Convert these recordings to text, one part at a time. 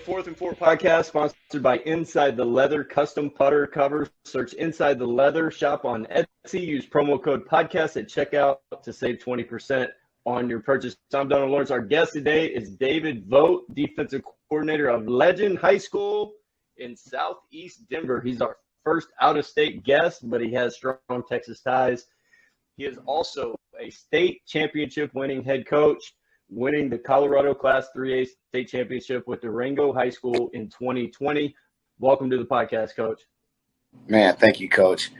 Fourth and Four podcast, sponsored by Inside the Leather Custom Putter Covers. Search Inside the Leather, shop on Etsy. Use promo code podcast at checkout to save 20% on your purchase. I'm Donald Lawrence. Our guest today is David Vogt, defensive coordinator of Legend High School in Southeast Denver. He's our first out-of-state guest, but he has strong Texas ties. He is also a state championship winning head coach, winning the Colorado Class 3A state championship with Durango High School in 2020. Welcome to the podcast, Coach. Man, thank you, Coach.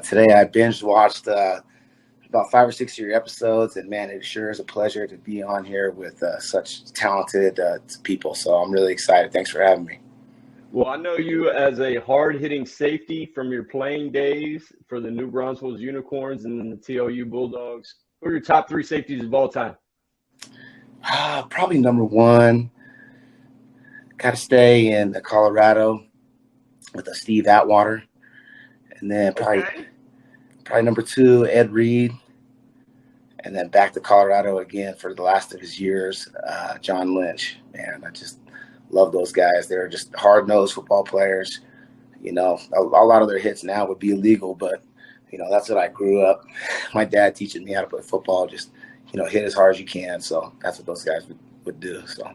Today I binge watched about 5 or 6 of your episodes, and man, it sure is a pleasure to be on here with such talented people. So I'm really excited. Thanks for having me. Well, I know you as a hard-hitting safety from your playing days for the New Braunfels Unicorns and then the TLU Bulldogs. Who are your top three safeties of all time? Probably number one, got to stay in the Colorado with a Steve Atwater. And then probably number two, Ed Reed. And then back to Colorado again for the last of his years, John Lynch. Man, I just love those guys. They're just hard-nosed football players. You know, a lot of their hits now would be illegal, but, you know, that's what I grew up. My dad teaching me how to play football, just – hit as hard as you can. So that's what those guys would do. So,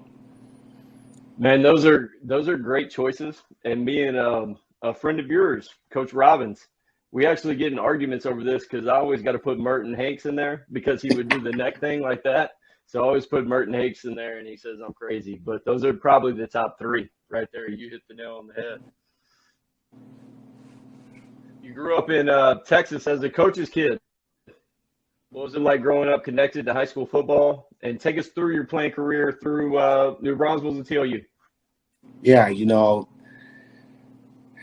man, those are great choices. And me and a friend of yours, Coach Robbins, we actually get in arguments over this because I always got to put Merton Hanks in there because he would do the neck thing like that. So I always put Merton Hanks in there, and he says I'm crazy. But those are probably the top three right there. You hit the nail on the head. You grew up in Texas as a coach's kid. What was it like growing up connected to high school football? And take us through your playing career through New Braunfels and TLU. Yeah,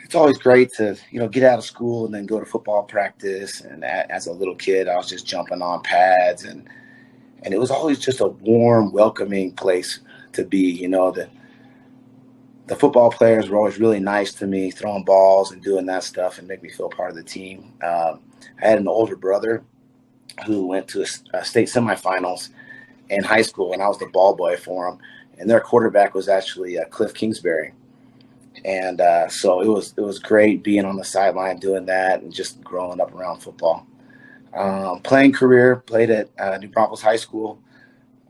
it's always great to, get out of school and then go to football practice. And as a little kid, I was just jumping on pads. And it was always just a warm, welcoming place to be. The football players were always really nice to me, throwing balls and doing that stuff and make me feel part of the team. I had an older brother who went to a state semifinals in high school, and I was the ball boy for him. And their quarterback was actually Cliff Kingsbury. And so it was great being on the sideline doing that and just growing up around football. Playing career, played at New Braunfels High School.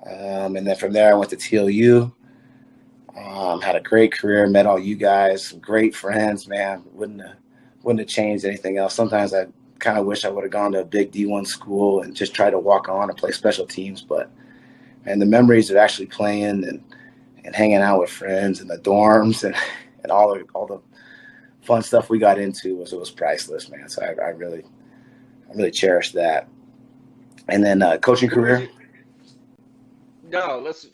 And then from there I went to TLU. Had a great career, met all you guys, some great friends, man. Wouldn't have changed anything else. Sometimes I kind of wish I would have gone to a big D1 school and just tried to walk on and play special teams. But, man, the memories of actually playing and hanging out with friends in the dorms and all the fun stuff we got into was priceless, man. So I really cherish that. And then coaching career. No, let's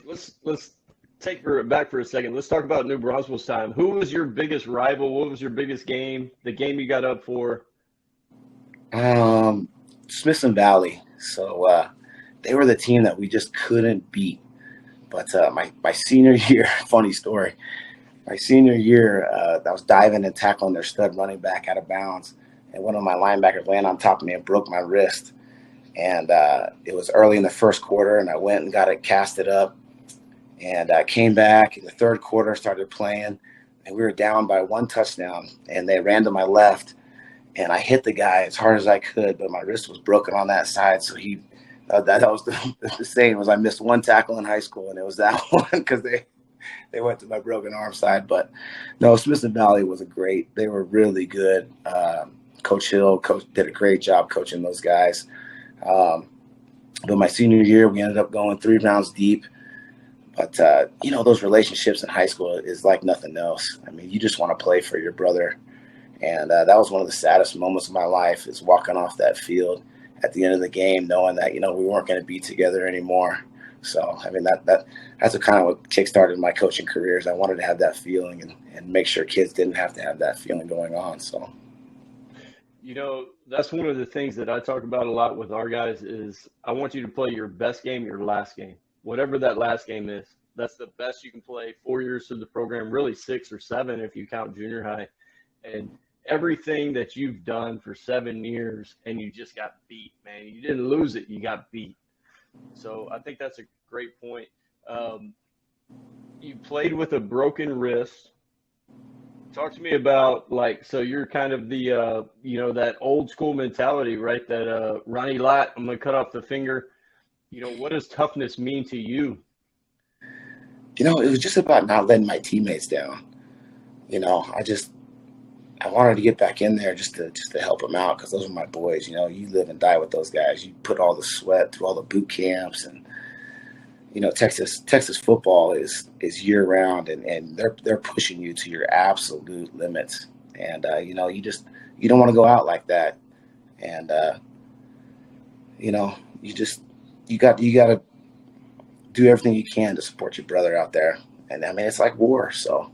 take her back for a second. Let's talk about New Braunfels time. Who was your biggest rival? What was your biggest game? The game you got up for? Smithson Valley. So they were the team that we just couldn't beat. But my senior year, funny story. My senior year, I was diving and tackling their stud running back out of bounds, and one of my linebackers landed on top of me and broke my wrist. And it was early in the first quarter, and I went and got it casted up, and I came back in the third quarter, started playing, and we were down by one touchdown, and they ran to my left. And I hit the guy as hard as I could, but my wrist was broken on that side. So that was the same as I missed one tackle in high school, and it was that one because they went to my broken arm side. But no, Smithson Valley was they were really good. Coach Hill did a great job coaching those guys. But my senior year, we ended up going 3 rounds deep. But, those relationships in high school is like nothing else. I mean, you just want to play for your brother. And that was one of the saddest moments of my life is walking off that field at the end of the game, knowing that, we weren't going to be together anymore. So, I mean, that's what kickstarted my coaching career is I wanted to have that feeling and make sure kids didn't have to have that feeling going on. So, that's one of the things that I talk about a lot with our guys is I want you to play your best game, your last game, whatever that last game is. That's the best you can play 4 years through the program, really 6 or 7 if you count junior high. And everything that you've done for 7 years and you just got beat, man. You didn't lose it, you got beat. So I think that's a great point. You played with a broken wrist. Talk to me about like, so you're kind of the, that old school mentality, right? That Ronnie Lott, I'm gonna cut off the finger. What does toughness mean to you? It was just about not letting my teammates down. I wanted to get back in there just to help them out because those were my boys. You live and die with those guys. You put all the sweat through all the boot camps, and Texas football is year round, and they're pushing you to your absolute limits. And you don't want to go out like that. And you got to do everything you can to support your brother out there. And I mean, it's like war. So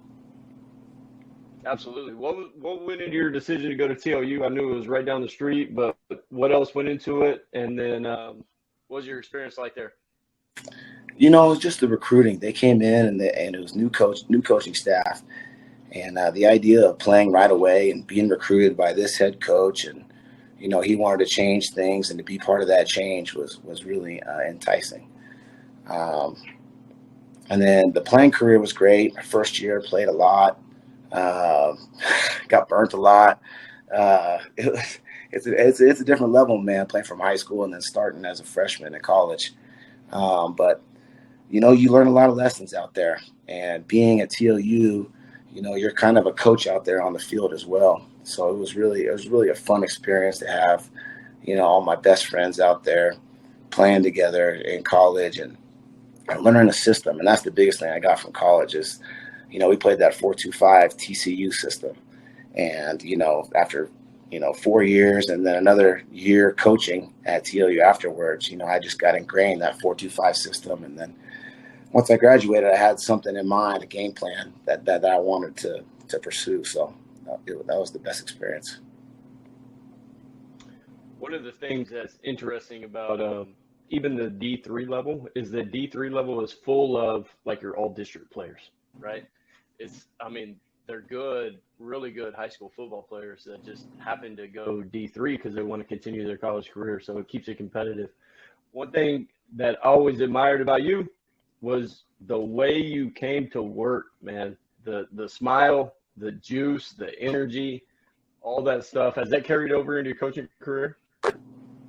Absolutely. What went into your decision to go to TLU? I knew it was right down the street, but what else went into it? And then, what was your experience like there? it was just the recruiting. They came in and it was new coaching staff, and the idea of playing right away and being recruited by this head coach, and he wanted to change things, and to be part of that change was really enticing. Um, and then the playing career was great. My first year, played a lot, um, got burnt a lot. It's a different level, man, playing from high school and then starting as a freshman at college. But you learn a lot of lessons out there, and being at TLU, you're kind of a coach out there on the field as well. So it was really a fun experience to have, all my best friends out there playing together in college and learning the system. And that's the biggest thing I got from college is, we played that 4-2-5 TCU system. And, after, 4 years and then another year coaching at TLU afterwards, I just got ingrained that 4-2-5 system. And then once I graduated, I had something in mind, a game plan that I wanted to pursue. So that was the best experience. One of the things that's interesting about even the D3 level is the D3 level is full of like your all district players, right? I mean, they're good, really good high school football players that just happen to go D3 because they want to continue their college career. So it keeps it competitive. One thing that I always admired about you was the way you came to work, man. The smile, the juice, the energy, all that stuff. Has that carried over into your coaching career?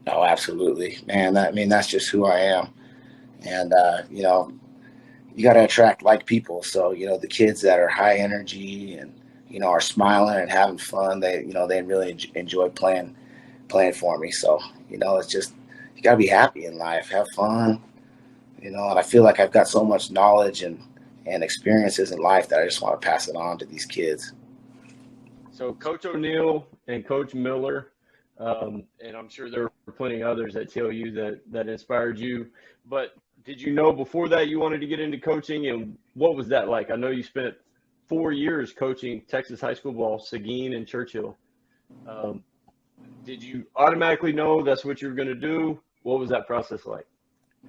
Oh, absolutely, man. That's just who I am. And, you got to attract like people. So, the kids that are high energy and, are smiling and having fun, they really enjoy playing for me. So, it's just, you got to be happy in life, have fun, and I feel like I've got so much knowledge and experiences in life that I just want to pass it on to these kids. So Coach O'Neill and Coach Miller, and I'm sure there were plenty others at TLU that inspired you. But did you know before that you wanted to get into coaching, and what was that like? I know you spent 4 years coaching Texas high school ball, Seguin and Churchill. Did you automatically know that's what you were going to do? What was that process like?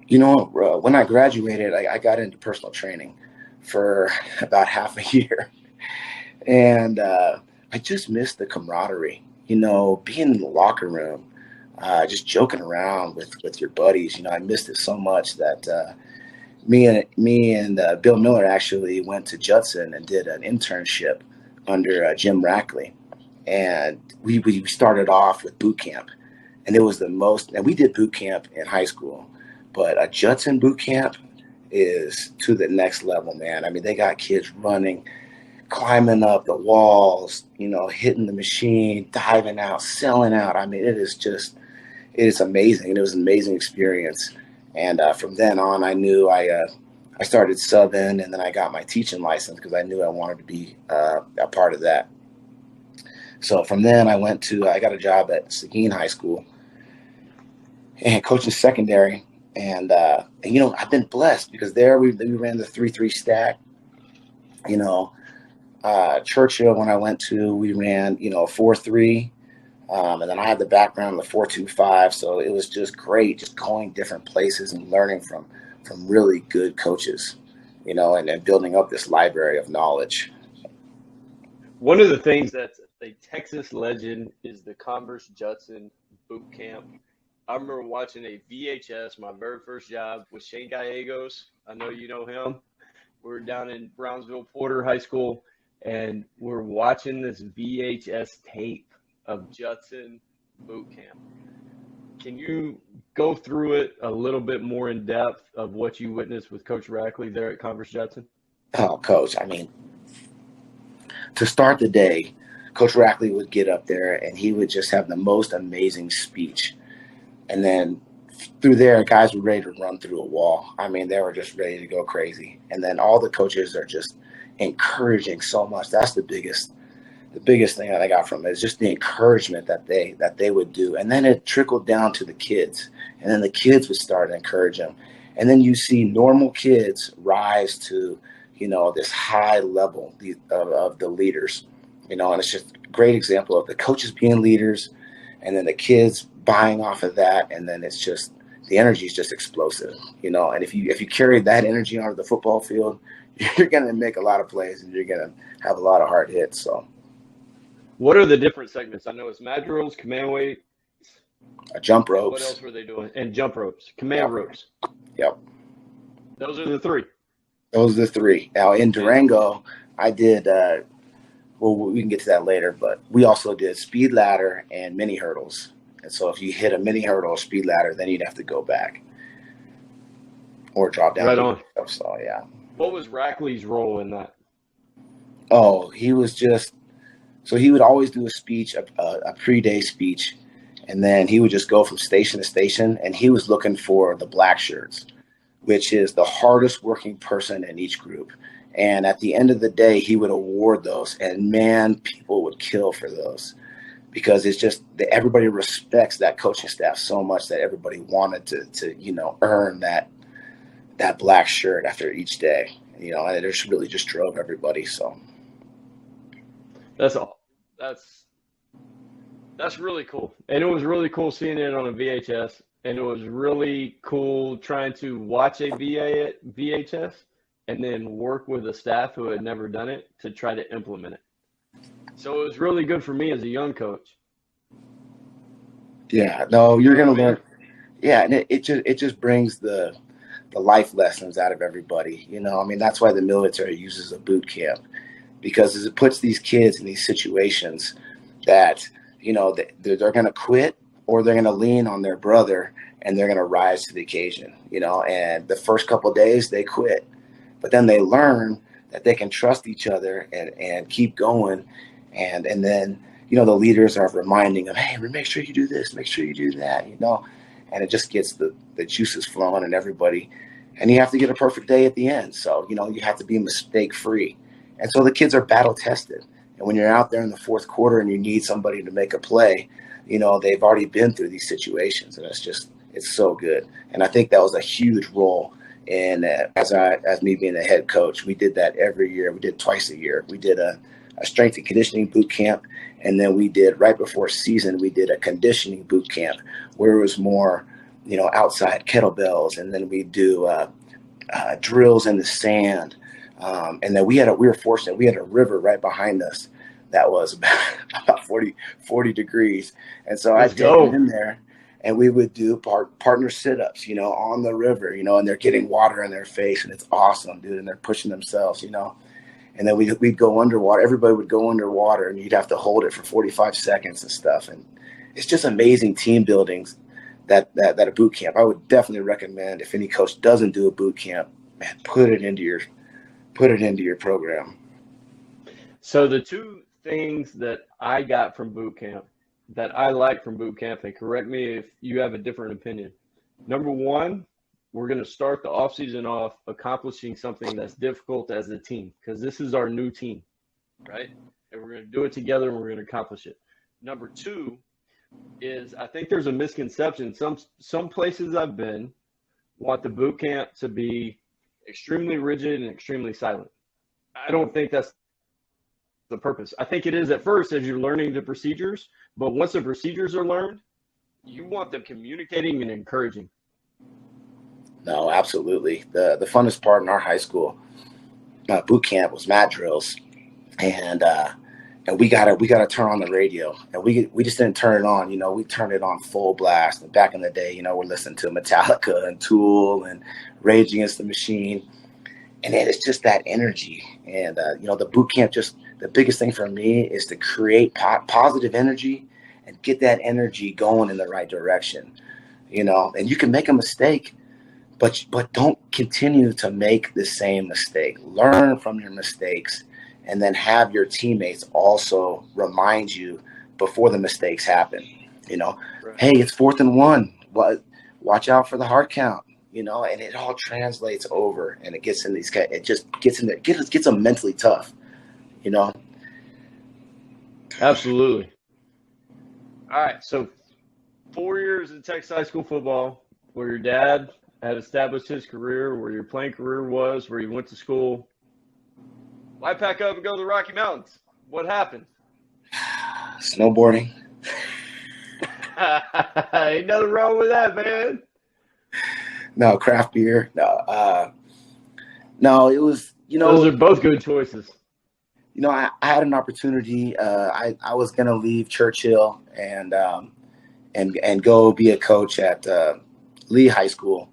When I graduated, I got into personal training for about half a year, and I just missed the camaraderie. Being in the locker room, just joking around with your buddies. I missed it so much that me and Bill Miller actually went to Judson and did an internship under Jim Rackley, and we started off with boot camp, and it was the most. And we did boot camp in high school, but a Judson boot camp is to the next level, man. I mean, they got kids running, climbing up the walls, hitting the machine, diving out, selling out. I mean, it is amazing. And it was an amazing experience. And from then on, I knew I started subbing, and then I got my teaching license because I knew I wanted to be a part of that. So from then I got a job at Seguin High School and coaching secondary. And I've been blessed because there we ran the 3-3 stack. Churchill, when I went to, we ran 4-3, and then I had the background in the 4-2-5, so it was just great, just going different places and learning from really good coaches, and building up this library of knowledge. One of the things that's a Texas legend is the Converse Judson boot camp. I remember watching a VHS, my very first job with Shane Gallegos. I know you know him. We're down in Brownsville, Porter High School, and we're watching this VHS tape of Judson boot camp. Can you go through it a little bit more in depth of what you witnessed with Coach Rackley there at Converse Judson? Oh, Coach, I mean, to start the day, Coach Rackley would get up there and he would just have the most amazing speech. And then through there, guys were ready to run through a wall. I mean, they were just ready to go crazy. And then all the coaches are just encouraging so much. That's the biggest thing that I got from it is just the encouragement that they would do. And then it trickled down to the kids. And then the kids would start to encourage them. And then you see normal kids rise to, this high level of the leaders, and it's just a great example of the coaches being leaders and then the kids buying off of that. And then it's just, the energy is just explosive, and if you carry that energy onto the football field, you're going to make a lot of plays and you're going to have a lot of hard hits. So what are the different segments? I know it's mat drills, command weight, jump ropes. What else were they doing? And jump ropes, command ropes. Yep. Those are the three. Those are the three. Now in Durango, I did, we can get to that later, but we also did speed ladder and mini hurdles. And so if you hit a mini hurdle or speed ladder, then you'd have to go back or drop down. Right on. So, yeah. What was Rackley's role in that? Oh, he was so he would always do a speech, a pre-day speech, and then he would just go from station to station, and he was looking for the black shirts, which is the hardest working person in each group. And at the end of the day, he would award those, and man, people would kill for those because it's just that everybody respects that coaching staff so much that everybody wanted to earn that black shirt after each day, and it just really just drove everybody. So that's all. That's really cool. And it was really cool seeing it on a VHS, and it was really cool trying to watch a VHS and then work with a staff who had never done it to try to implement it. So it was really good for me as a young coach. Yeah, no, you're going to learn. Yeah, and it just brings the life lessons out of everybody. That's why the military uses a boot camp, because it puts these kids in these situations that, they're going to quit or they're going to lean on their brother and they're going to rise to the occasion, and the first couple of days they quit, but then they learn that they can trust each other and keep going. And then, the leaders are reminding them, hey, make sure you do this, make sure you do that, and it just gets the juices flowing and everybody, and you have to get a perfect day at the end. So, you have to be mistake free. And so the kids are battle tested. And when you're out there in the fourth quarter and you need somebody to make a play, they've already been through these situations, and it's so good. And I think that was a huge role in as me being the head coach. We did that every year. We did twice a year. We did a strength and conditioning boot camp, and then we did right before season, we did a conditioning boot camp where it was more, outside kettlebells, and then we do drills in the sand. And then we were fortunate. We had a river right behind us that was about 40 degrees. And so I'd go in there and we would do partner sit-ups, on the river, and they're getting water in their face, and it's awesome, dude. And they're pushing themselves, and then we'd go underwater. Everybody would go underwater and you'd have to hold it for 45 seconds and stuff. And it's just amazing team buildings that a boot camp. I would definitely recommend, if any coach doesn't do a boot camp, man, put it into your program. So the two things that I got from boot camp that I like from boot camp, and correct me if you have a different opinion. Number one, we're going to start the offseason off accomplishing something that's difficult as a team, because this is our new team, right? And we're going to do it together and we're going to accomplish it. Number two is, I think there's a misconception. Some places I've been want the boot camp to be extremely rigid and extremely silent. I don't think that's the purpose. I think it is at first as you're learning the procedures, but once the procedures are learned, you want them communicating and encouraging. No, absolutely. The funnest part in our high school boot camp was mat drills, and we gotta turn on the radio, and we just didn't turn it on. We turned it on full blast. And back in the day, we're listening to Metallica and Tool and Rage Against the Machine, And then it's just that energy. And, the boot camp, just the biggest thing for me is to create positive energy and get that energy going in the right direction, and you can make a mistake, but don't continue to make the same mistake. Learn from your mistakes, and then have your teammates also remind you before the mistakes happen. Right. Hey, it's 4th and 1. Watch out for the hard count. And it all translates over, and it gets in these. It just gets in there, gets them mentally tough. Absolutely. All right, so 4 years in Texas high school football, where your dad had established his career, where your playing career was, where you went to school. Why pack up and go to the Rocky Mountains? What happened? Snowboarding. Ain't nothing wrong with that, man. No, craft beer. No, it was, Those are both good choices. I had an opportunity. I was going to leave Churchill and go be a coach at Lee High School.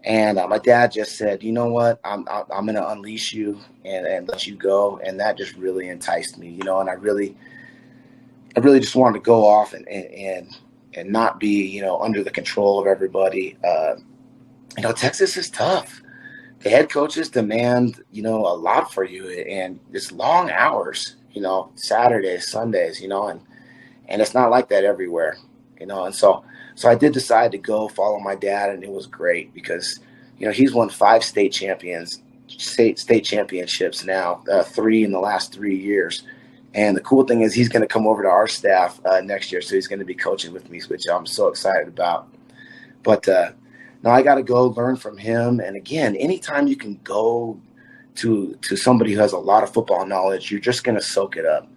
And my dad just said, you know what, I'm going to unleash you and let you go. And that just really enticed me, and I really just wanted to go off and not be, under the control of everybody. Texas is tough. The head coaches demand, a lot for you, and it's long hours, Saturdays, Sundays, and it's not like that everywhere, and so I did decide to go follow my dad, and it was great because, he's won 5 state championships now, 3 in the last 3 years. And the cool thing is he's going to come over to our staff next year. So he's going to be coaching with me, which I'm so excited about. But now I got to go learn from him. And again, anytime you can go to somebody who has a lot of football knowledge, you're just going to soak it up.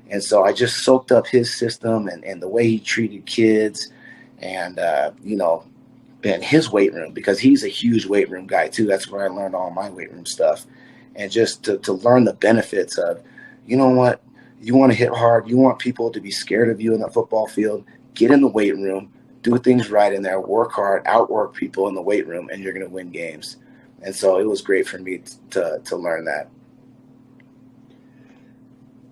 And so I just soaked up his system and the way he treated kids and, and his weight room, because he's a huge weight room guy too. That's where I learned all my weight room stuff. And just to learn the benefits of, you know what, you want to hit hard, you want people to be scared of you in the football field, get in the weight room, do things right in there, work hard, outwork people in the weight room, and you're going to win games. And so it was great for me to learn that.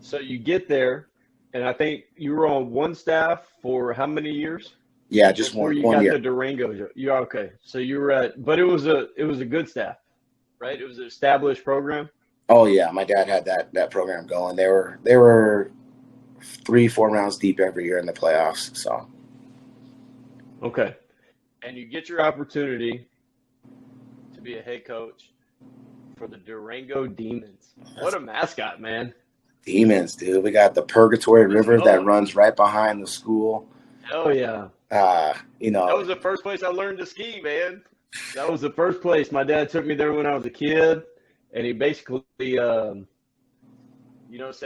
So you get there, and I think you were on one staff for how many years? Yeah, just before one you year. got the Durango. Yeah, okay. So you were but it was a good staff, right? It was an established program. Oh yeah, my dad had that program going. They were 3-4 rounds deep every year in the playoffs. So okay, and you get your opportunity to be a head coach for the Durango Demons. What a mascot, man! Demons, dude. We got the Purgatory River that runs right behind the school. Hell yeah. That was the first place I learned to ski, man. That was the first place. My dad took me there when I was a kid, and he basically, said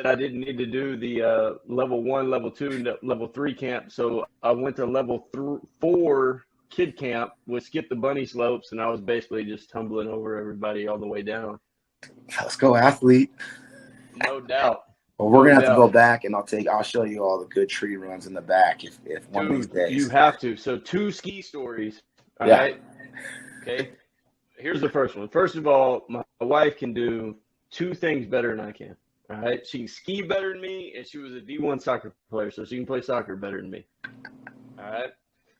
I didn't need to do the level 1, level 2, level 3 camp. So I went to level 4 kid camp, would skip the bunny slopes, and I was basically just tumbling over everybody all the way down. Let's go, athlete. No doubt. Well, we're gonna have to go back, and I'll show you all the good tree runs in the back if one of these days. You have to. So 2 ski stories. All right. Okay. Here's the first one. First of all, my wife can do 2 things better than I can. All right. She can ski better than me, and she was a D1 soccer player, so she can play soccer better than me. All right.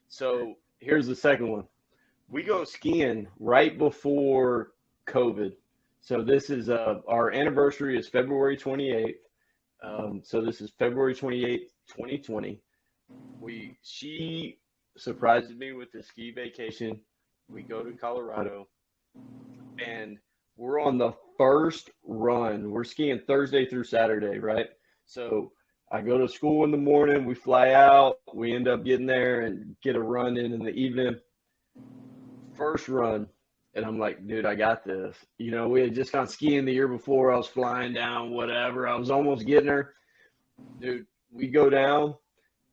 So here's the second one. We go skiing right before COVID. So this is our anniversary is February 28th. So this is February 28th, 2020. She surprises me with the ski vacation. We go to Colorado, and we're on the first run. We're skiing Thursday through Saturday, right? So I go to school in the morning. We fly out. We end up getting there and get a run in the evening. First run. And I'm like, dude, I got this. We had just gone skiing the year before. I was flying down, whatever. I was almost getting her. Dude, we go down,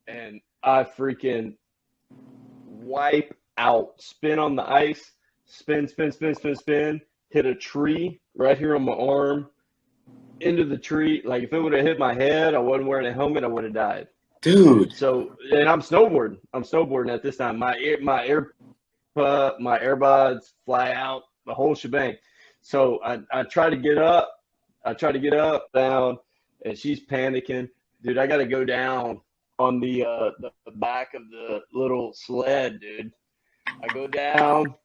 and I freaking wipe out. Spin on the ice. Spin. Hit a tree right here on my arm. Into the tree. Like, if it would have hit my head, I wasn't wearing a helmet, I would have died. Dude. So, and I'm snowboarding. at this time. My AirBuds fly out, the whole shebang. So I try to get up. I try to get up, down, and she's panicking. Dude, I got to go down on the back of the little sled, dude. I go down.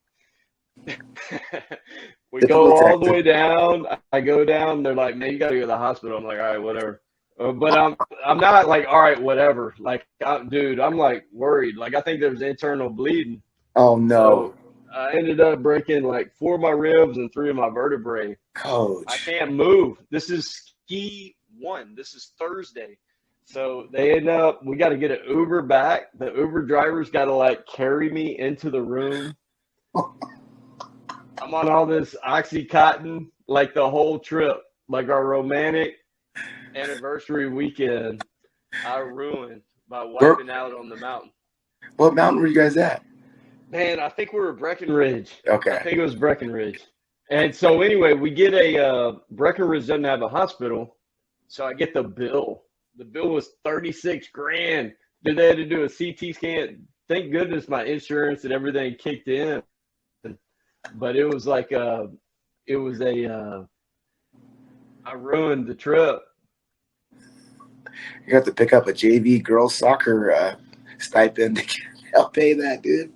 We go all the way down. I go down. They're like, man, you got to go to the hospital. I'm like, all right, whatever. But I'm not like, all right, whatever. Like, dude, I'm like worried. Like, I think there's internal bleeding. Oh, no. So I ended up breaking like 4 of my ribs and 3 of my vertebrae. Coach. I can't move. This is ski 1. This is Thursday. So they end up, we got to get an Uber back. The Uber driver's got to like carry me into the room. I'm on all this Oxycontin like the whole trip, like our romantic anniversary weekend. I ruined by wiping out on the mountain. What mountain were you guys at? Man, I think we were Breckenridge. Okay. I think it was Breckenridge. And so anyway, we get Breckenridge doesn't have a hospital, so I get the bill. The bill was $36,000. Dude, they had to do a CT scan. Thank goodness my insurance and everything kicked in. But it was like I ruined the trip. You have to pick up a JV girls soccer stipend to help pay that, dude.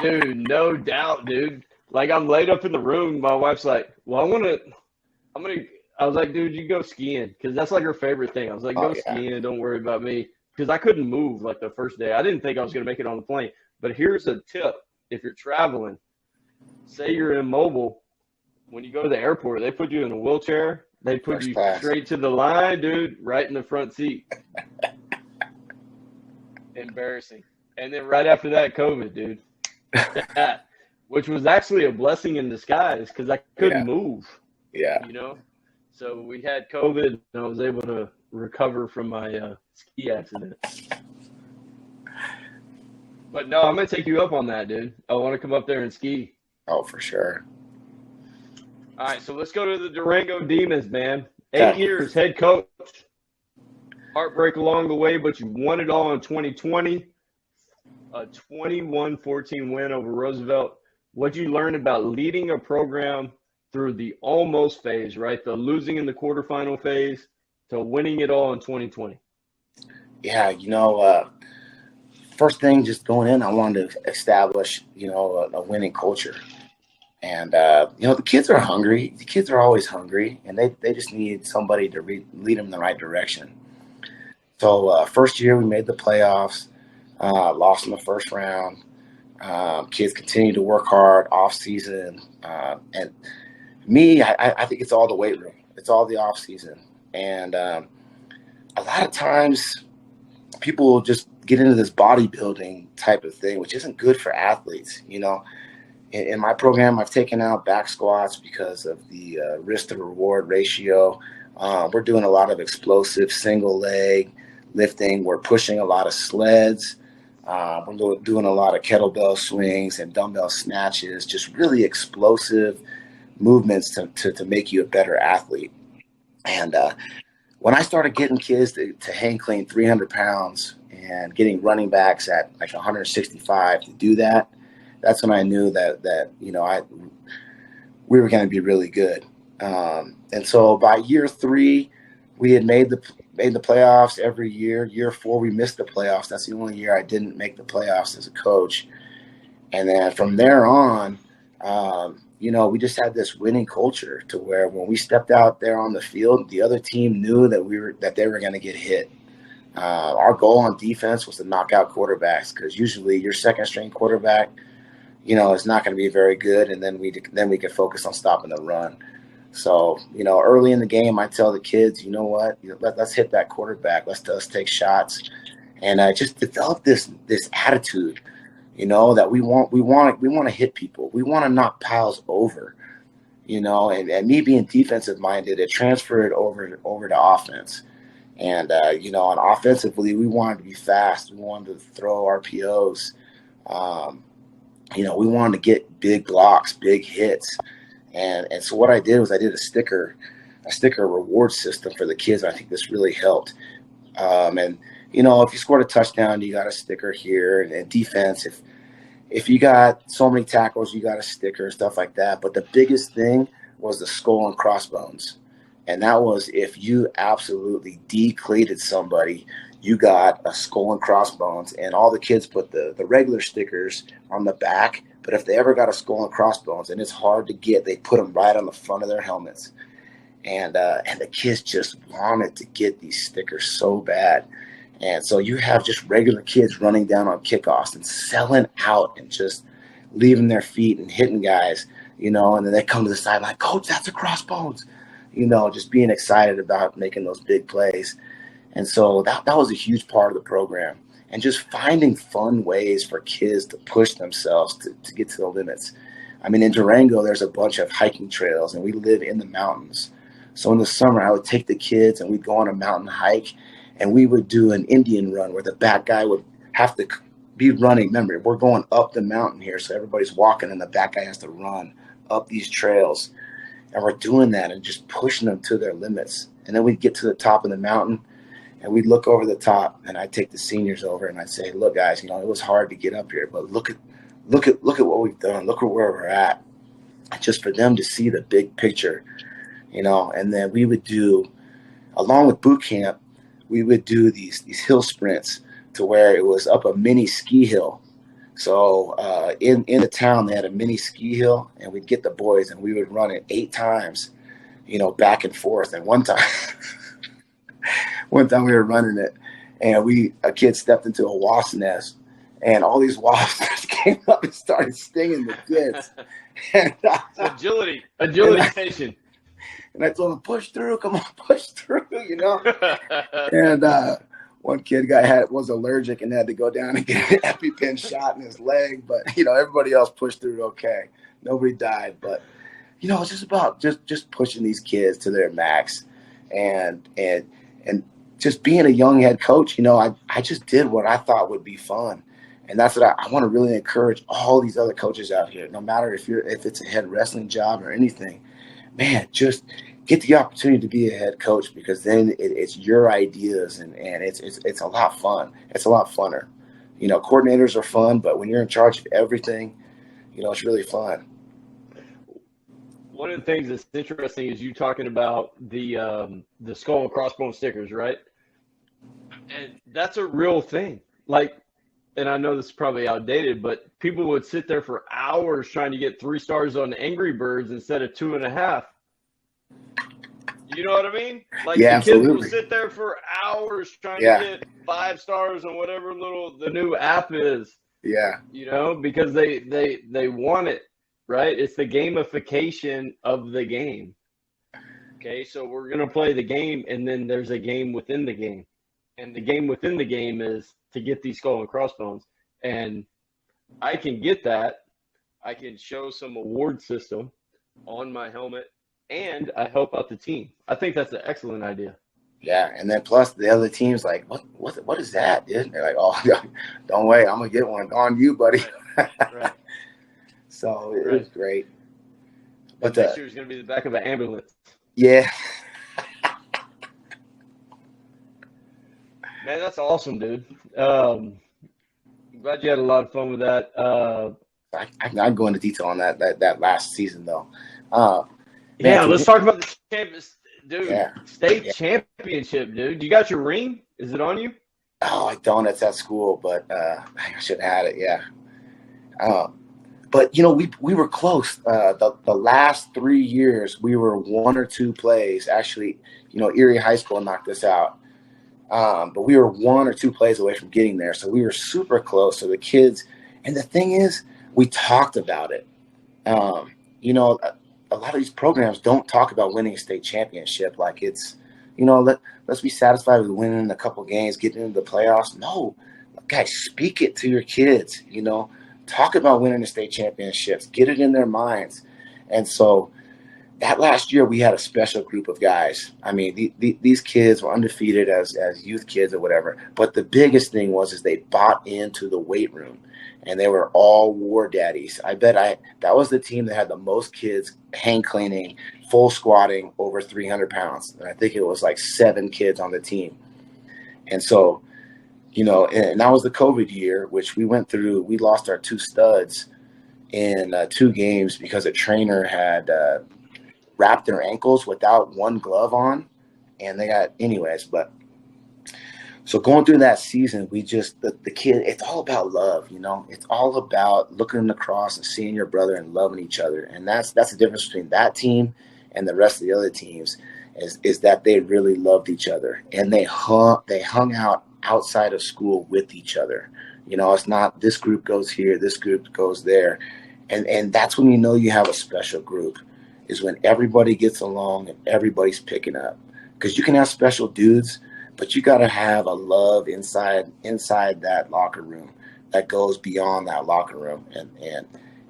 Dude, no doubt, dude. Like, I'm laid up in the room. My wife's like, well, I was like, dude, you go skiing. Because that's like her favorite thing. I was like, go skiing. Don't worry about me. Because I couldn't move like the first day. I didn't think I was going to make it on the plane. But here's a tip. If you're traveling, say you're in Mobile, when you go to the airport, they put you in a wheelchair. They put you straight to the line, dude, right in the front seat. Embarrassing. And then right after that, COVID, dude. Which was actually a blessing in disguise because I couldn't move. Yeah. You know? So we had COVID, and I was able to recover from my ski accident. But no, I'm going to take you up on that, dude. I want to come up there and ski. Oh, for sure. All right, so let's go to the Durango Demons, man. 8 years, head coach. Heartbreak along the way, but you won it all in 2020. A 21-14 win over Roosevelt. What'd you learn about leading a program through the almost phase, right? The losing in the quarterfinal phase to winning it all in 2020. Yeah, first thing, just going in, I wanted to establish, a winning culture. And, the kids are hungry. The kids are always hungry, and they just need somebody to lead them in the right direction. So first year we made the playoffs, lost in the first round. Kids continue to work hard off season. And me, I think it's all the weight room. It's all the off season. And a lot of times people will just get into this bodybuilding type of thing, which isn't good for athletes. In my program, I've taken out back squats because of the risk to reward ratio. We're doing a lot of explosive single leg lifting. We're pushing a lot of sleds. We're doing a lot of kettlebell swings and dumbbell snatches, just really explosive movements to make you a better athlete. And when I started getting kids to hang clean 300 pounds and getting running backs at like 165 to do that, that's when I knew that we were going to be really good. And so by year 3, we had made the playoffs every year. Year 4, we missed the playoffs. That's the only year I didn't make the playoffs as a coach. And then from there on, we just had this winning culture to where when we stepped out there on the field, the other team knew that they were going to get hit. Our goal on defense was to knock out quarterbacks because usually your second string quarterback, is not going to be very good, and then we could focus on stopping the run. So, early in the game, I tell the kids, you know what, let's hit that quarterback. Let's take shots, and just develop this attitude, that we want to hit people. We want to knock piles over, and me being defensive minded, it transferred over to offense. And, on offensively, we wanted to be fast. We wanted to throw RPOs. We wanted to get big blocks, big hits. And so what I did was I did a sticker reward system for the kids. I think this really helped. And if you scored a touchdown, you got a sticker here. And defense, if you got so many tackles, you got a sticker, stuff like that. But the biggest thing was the skull and crossbones. And that was if you absolutely declated somebody, you got a skull and crossbones. And all the kids put the regular stickers on the back. But if they ever got a skull and crossbones, and it's hard to get, they put them right on the front of their helmets. And the kids just wanted to get these stickers so bad. And so you have just regular kids running down on kickoffs and selling out and just leaving their feet and hitting guys, and then they come to the side like, Coach, that's a crossbones, just being excited about making those big plays. And so that was a huge part of the program. And just finding fun ways for kids to push themselves to get to the limits. I mean, in Durango, there's a bunch of hiking trails, and we live in the mountains. So in the summer, I would take the kids, and we'd go on a mountain hike, and we would do an Indian run where the back guy would have to be running. Remember, we're going up the mountain here, so everybody's walking, and the back guy has to run up these trails. And we're doing that and just pushing them to their limits. And then we'd get to the top of the mountain, and we'd look over the top, and I'd take the seniors over, and I'd say, look, guys, it was hard to get up here, but look at what we've done. Look at where we're at. Just for them to see the big picture, and then we would do, along with boot camp, we would do these hill sprints to where it was up a mini ski hill. So in the town, they had a mini ski hill, and we'd get the boys, and we would run it 8 times, back and forth. And one time we were running it, and a kid stepped into a wasp nest, and all these wasps came up and started stinging the kids. And, agility station. And I told him, push through, come on, push through, And one kid was allergic and had to go down and get an EpiPen shot in his leg. But, everybody else pushed through okay. Nobody died. But, it's just about just pushing these kids to their max. And just being a young head coach, I just did what I thought would be fun. And that's what I want to really encourage all these other coaches out here, no matter if it's a head wrestling job or anything. Man, just get the opportunity to be a head coach, because then it's your ideas and it's a lot fun. It's a lot funner. Coordinators are fun, but when you're in charge of everything, it's really fun. One of the things that's interesting is you talking about the skull and crossbone stickers, right? And that's a real thing. And I know this is probably outdated, but people would sit there for hours trying to get 3 stars on Angry Birds instead of 2.5. You know what I mean? Yeah, the kids will absolutely. sit there for hours trying to get 5 stars on whatever the new app is. Yeah. Because they want it, right? It's the gamification of the game. Okay, so we're going to play the game, and then there's a game within the game. And the game within the game is to get these skull and crossbones. And I can get that. I can show some award system on my helmet, and I help out the team. I think that's an excellent idea. Yeah, and then plus the other team's like, what is that, dude? And they're like, oh, don't wait, I'm going to get one. On you, buddy. Right. So it was great. But next year's going to be the back of an ambulance. Yeah. Man, that's awesome, dude. I'm glad you had a lot of fun with that. I go into detail on that last season, though. Let's talk about the champions, dude. Yeah. State championship, dude. You got your ring? Is it on you? Oh, I don't. It's at school, but I should have had it. Yeah. But we were close. The last 3 years, we were 1 or 2 plays. Actually, Erie High School knocked us out. But we were 1 or 2 plays away from getting there. So we were super close. So the kids, and the thing is, we talked about it. A lot of these programs don't talk about winning a state championship. Like it's, let's be satisfied with winning a couple games, getting into the playoffs. No, guys, speak it to your kids, talk about winning the state championships, get it in their minds. And so that last year, we had a special group of guys. I mean, these kids were undefeated as youth kids or whatever. But the biggest thing was they bought into the weight room, and they were all war daddies. I bet that was the team that had the most kids hang cleaning, full squatting over 300 pounds. And I think it was like 7 kids on the team. And so, and that was the COVID year, which we went through. We lost our 2 studs in 2 games because a trainer had wrap their ankles without one glove on, and they got anyways. But so going through that season, we just the kid. It's all about love, you know. It's all about looking across and seeing your brother and loving each other, and that's the difference between that team and the rest of the other teams. Is that they really loved each other, and they hung out outside of school with each other. You know, it's not this group goes here, this group goes there, and that's when you know you have a special group, is when everybody gets along and everybody's picking up. Because you can have special dudes, but you got to have a love inside that locker room that goes beyond that locker room, and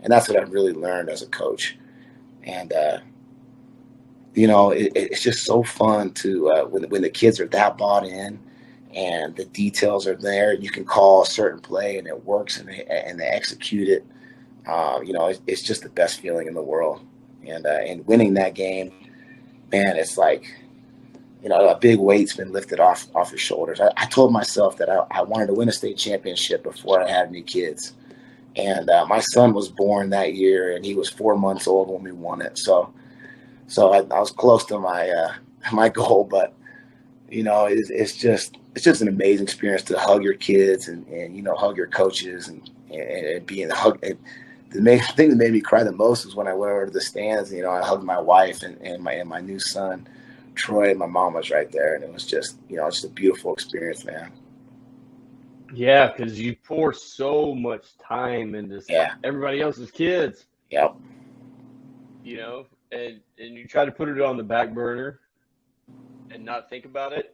that's what I've really learned as a coach. And you know, it's just so fun to when the kids are that bought in, and the details are there. You can call a certain play and it works, and they execute it. You know, it's just the best feeling in the world. And winning that game, man, it's like, you know, a big weight's been lifted off your shoulders. I told myself that I wanted to win a state championship before I had any kids. And my son was born that year, and he was 4 months old when we won it. So I was close to my goal, but you know, it's just an amazing experience to hug your kids and you know, hug your coaches and be in the hug. The thing that made me cry the most was when I went over to the stands. You know, I hugged my wife and my new son, Troy, and my mom was right there, and it was just, you know, it's just a beautiful experience, man. Yeah, because you pour so much time into everybody else's kids. Yep. You know, and you try to put it on the back burner and not think about it,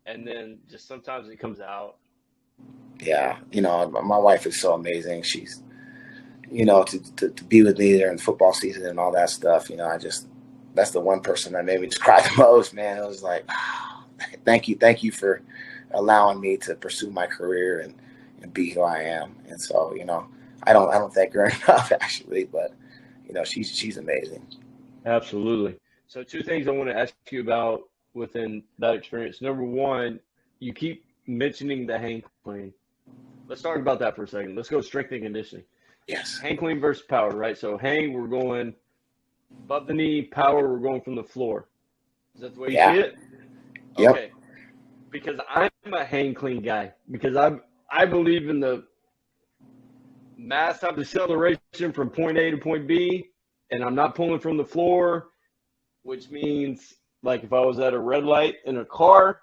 and then just sometimes it comes out. Yeah, you know, my wife is so amazing. She's, you know, to be with me there in football season and all that stuff, you know, that's the one person that made me just cry the most, man. It was like, oh, thank you for allowing me to pursue my career and be who I am. And so, you know, I don't thank her enough, actually, but you know, she's amazing. Absolutely. So 2 things I want to ask you about within that experience. Number one, you keep mentioning the hang clean. Let's talk about that for a second. Let's go strength and conditioning. Yes. Hang clean versus power, right? So hang, we're going above the knee. Power, we're going from the floor. Is that the way you see it? Yep. Okay. Because I'm a hang clean guy. Because I believe in the mass type of acceleration from point A to point B, and I'm not pulling from the floor, which means, like, if I was at a red light in a car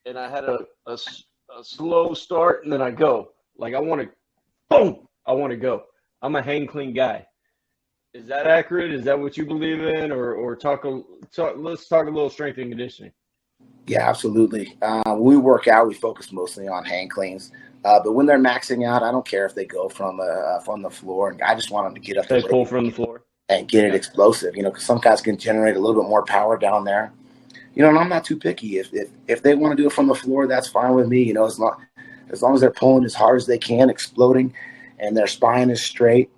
and I had a slow start and then I go, like, I want to, boom, I want to go. I'm a hang clean guy. Is that accurate? Is that what you believe in? Or let's talk a little strength and conditioning. Yeah, absolutely. When we work out, we focus mostly on hang cleans. But when they're maxing out, I don't care if they go from the floor. I just want them to get up. They pull from the floor and get it explosive. You know, because some guys can generate a little bit more power down there. You know, and I'm not too picky. If they want to do it from the floor, that's fine with me. You know, as long as they're pulling as hard as they can, exploding, and their spine is straight.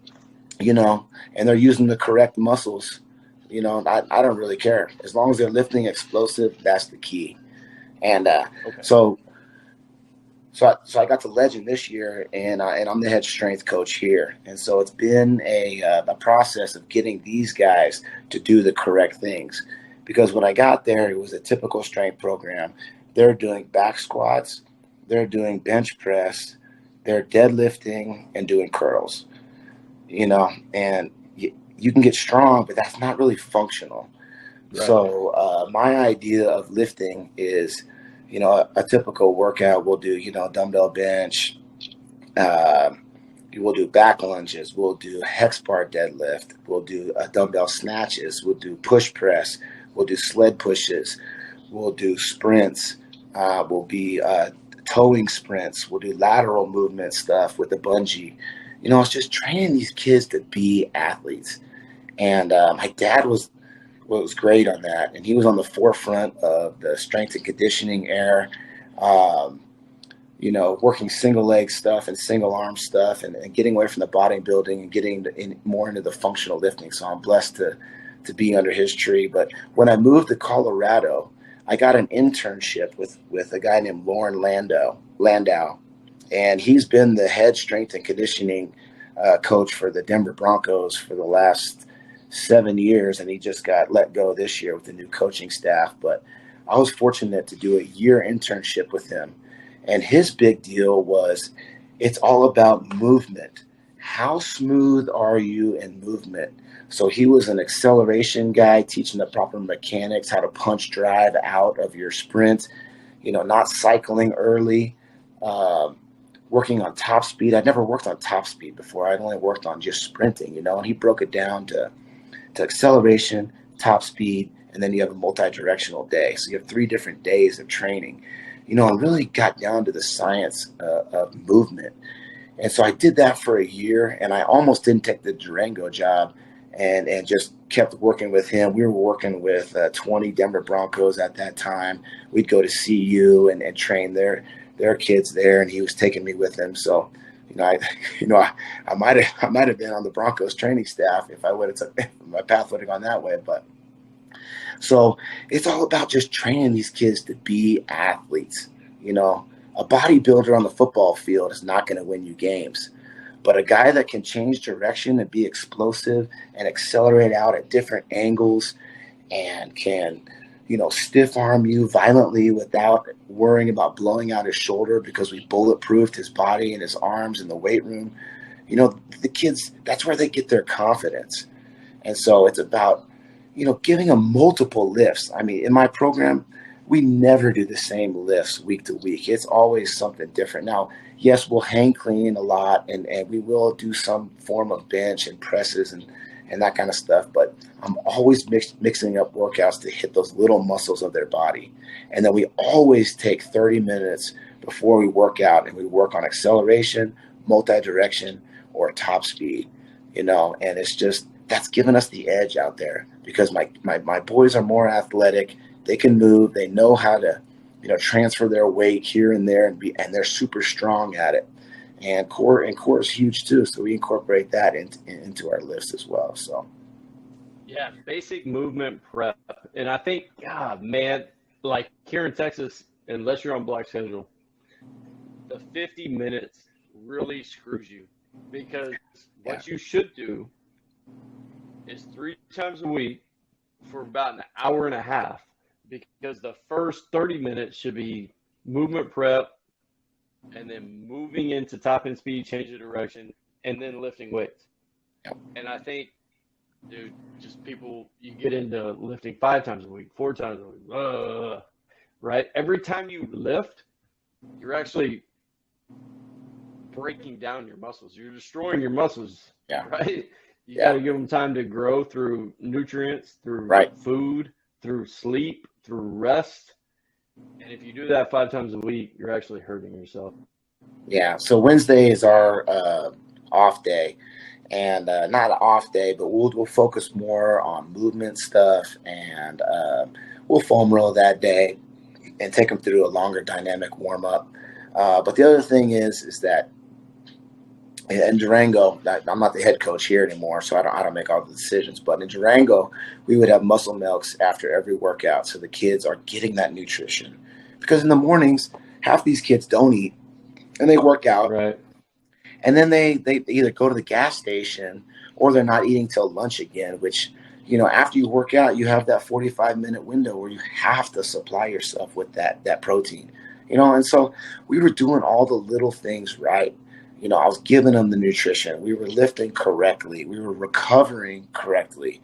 You know, and they're using the correct muscles. You know, I don't really care. As long as they're lifting explosive, that's the key. And so I got to Legend this year, and I'm the head strength coach here. And so it's been a process of getting these guys to do the correct things. Because when I got there, it was a typical strength program. They're doing back squats, they're doing bench press, they're deadlifting and doing curls. You know, and you can get strong, but that's not really functional. Right. So my idea of lifting is, you know, a typical workout we'll do, you know, dumbbell bench, we'll do back lunges, we'll do hex bar deadlift, we'll do dumbbell snatches, we'll do push press, we'll do sled pushes, we'll do sprints, we'll be towing sprints, we'll do lateral movement stuff with the bungee. You know, it's just training these kids to be athletes. And my dad was great on that. And he was on the forefront of the strength and conditioning era, you know, working single leg stuff and single arm stuff and getting away from the bodybuilding and getting more into the functional lifting. So I'm blessed to be under his tree. But when I moved to Colorado, I got an internship with a guy named Lauren Landau. And he's been the head strength and conditioning coach for the Denver Broncos for the last 7 years, and he just got let go this year with the new coaching staff. But I was fortunate to do a year internship with him. And his big deal was it's all about movement. How smooth are you in movement? So he was an acceleration guy, teaching the proper mechanics, how to punch drive out of your sprint, not cycling early, working on top speed. I'd never worked on top speed before. I'd only worked on just sprinting, and he broke it down to acceleration, top speed, and then you have a multi-directional day. So you have 3 different days of training, and really got down to the science of movement. And so I did that for a year, and I almost didn't take the Durango job and just kept working with him. We were working with 20 Denver Broncos at that time. We'd go to CU and train their kids there, and he was taking me with him. So, I might have been on the Broncos training staff if my path would have gone that way. But so it's all about just training these kids to be athletes. A bodybuilder on the football field is not going to win you games. But a guy that can change direction and be explosive and accelerate out at different angles and can, stiff arm you violently without worrying about blowing out his shoulder because we bulletproofed his body and his arms in the weight room. The kids, that's where they get their confidence. And so it's about, giving them multiple lifts. I mean, in my program, we never do the same lifts week to week. It's always something different. Now, yes, we'll hang clean a lot, and we will do some form of bench and presses and that kind of stuff. But I'm always mixing up workouts to hit those little muscles of their body. And then we always take 30 minutes before we work out, and we work on acceleration, multi-direction, or top speed, and it's just, that's given us the edge out there because my boys are more athletic. They can move. They know how to, transfer their weight here and there, and they're super strong at it. And core is huge too. So we incorporate that into our list as well. So, yeah, basic movement prep. And I think, God, man, like here in Texas, unless you're on block schedule, the 50 minutes really screws you because what you should do is 3 times a week for about an hour and a half. Because the first 30 minutes should be movement prep and then moving into top end speed, change of direction, and then lifting weights. Yep. And I think, dude, just people, you get into lifting 5 times a week, 4 times a week, right? Every time you lift, you're actually breaking down your muscles. You're destroying your muscles, right? You got to give them time to grow through nutrients, through food, through sleep, through rest. And if you do that 5 times a week, you're actually hurting yourself. Yeah. So Wednesday is our off day, and not an off day, but we'll focus more on movement stuff, and we'll foam roll that day and take them through a longer dynamic warm up. But the other thing is that in Durango, I'm not the head coach here anymore, so I don't make all the decisions. But in Durango, we would have muscle milks after every workout, so the kids are getting that nutrition. Because in the mornings, half these kids don't eat, and they work out, right? And then they either go to the gas station or they're not eating till lunch again. Which, after you work out, you have that 45-minute window where you have to supply yourself with that protein. And so we were doing all the little things right. I was giving them the nutrition. We were lifting correctly. We were recovering correctly.